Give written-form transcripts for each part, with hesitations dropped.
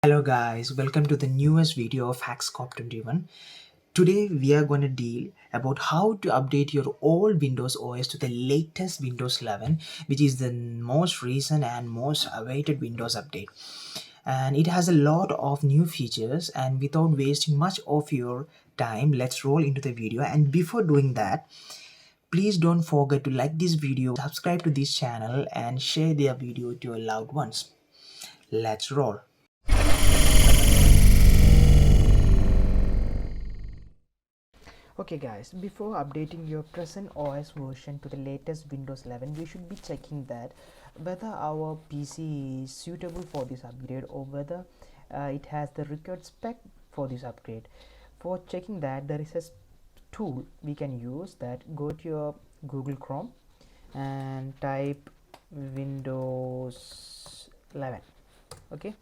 Hello guys, welcome to the newest video of HacksCop 21. Today we are going to deal about how to update your old Windows OS to the latest Windows 11, which is the most recent and most awaited Windows update. And it has a lot of new features, and without wasting much of your time, let's roll into the video. And before doing that, please don't forget to like this video, subscribe to this channel and share the video to your loved ones. Let's roll. Okay guys, before updating your present OS version to the latest Windows 11, we should be checking that whether our PC is suitable for this upgrade or whether it has the required spec for this upgrade. For checking that, there is a tool we can use. That go to your Google Chrome and type Windows 11, okay,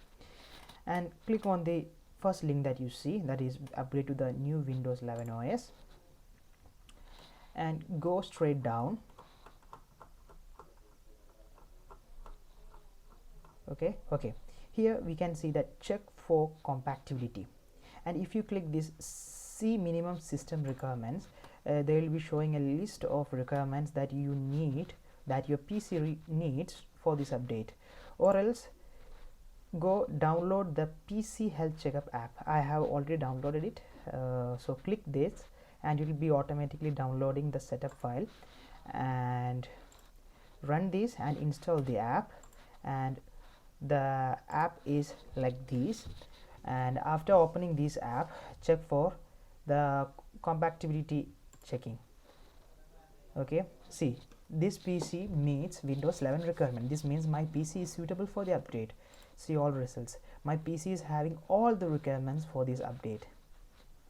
and click on the first link that you see, that is upgrade to the new Windows 11 OS, and go straight down. Okay, here we can see that check for compatibility, and if you click this see minimum system requirements, they will be showing a list of requirements that you need, that your PC needs for this update, or else go download the PC health checkup app. I have already downloaded it, so click this and it will be automatically downloading the setup file, and run this and install the app. And the app is like this, and after opening this app, check for the compatibility checking. Okay, see, this PC meets Windows 11 requirement. This means my PC is suitable for the upgrade. See all results, my PC is having all the requirements for this update.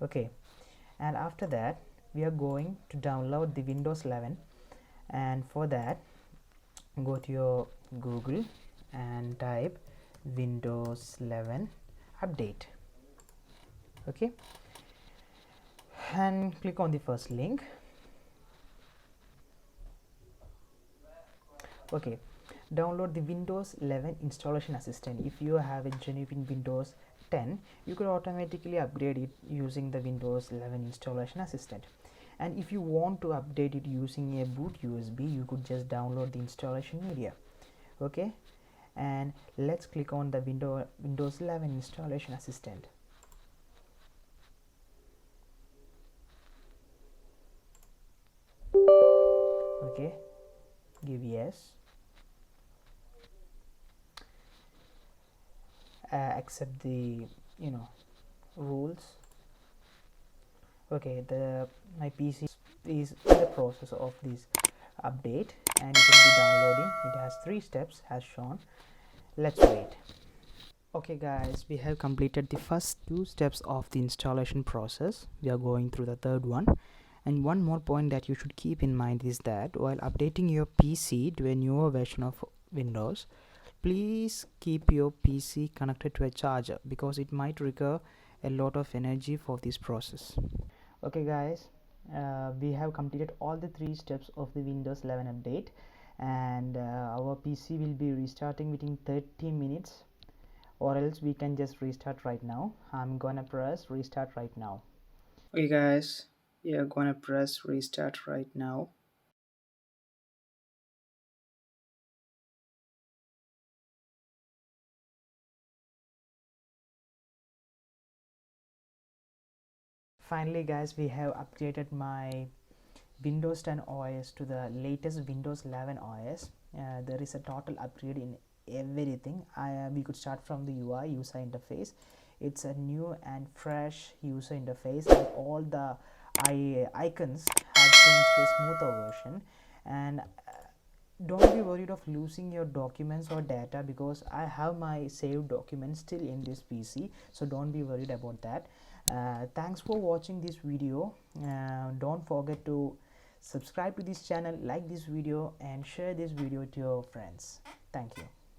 Okay, and after that we are going to download the Windows 11, and for that go to your Google and type Windows 11 update, okay, and click on the first link. Okay, download the Windows 11 installation assistant. If you have a genuine Windows 10, you could automatically upgrade it using the Windows 11 installation assistant, and if you want to update it using a boot USB, you could just download the installation media. Okay, and let's click on the Windows 11 installation assistant. Okay, give yes, accept the rules. Okay, my PC is in the process of this update and it will be downloading. It has 3 steps as shown. Let's wait. Okay guys, we have completed the first 2 steps of the installation process. We are going through the third one. And one more point that you should keep in mind is that while updating your PC to a newer version of Windows, please keep your PC connected to a charger, because it might require a lot of energy for this process. Okay guys, we have completed all the 3 steps of the Windows 11 update, and our PC will be restarting within 30 minutes, or else we can just restart right now. I'm gonna press restart right now. Okay guys, we are gonna press restart right now. Finally guys, we have updated my Windows 10 OS to the latest Windows 11 OS. There is a total upgrade in everything. We could start from the UI, user interface. It's a new and fresh user interface, and all the icons have changed to a smoother version. And don't be worried of losing your documents or data, because I have my saved documents still in this PC, so don't be worried about that. Thanks for watching this video. Don't forget to subscribe to this channel, like this video and share this video to your friends. Thank you.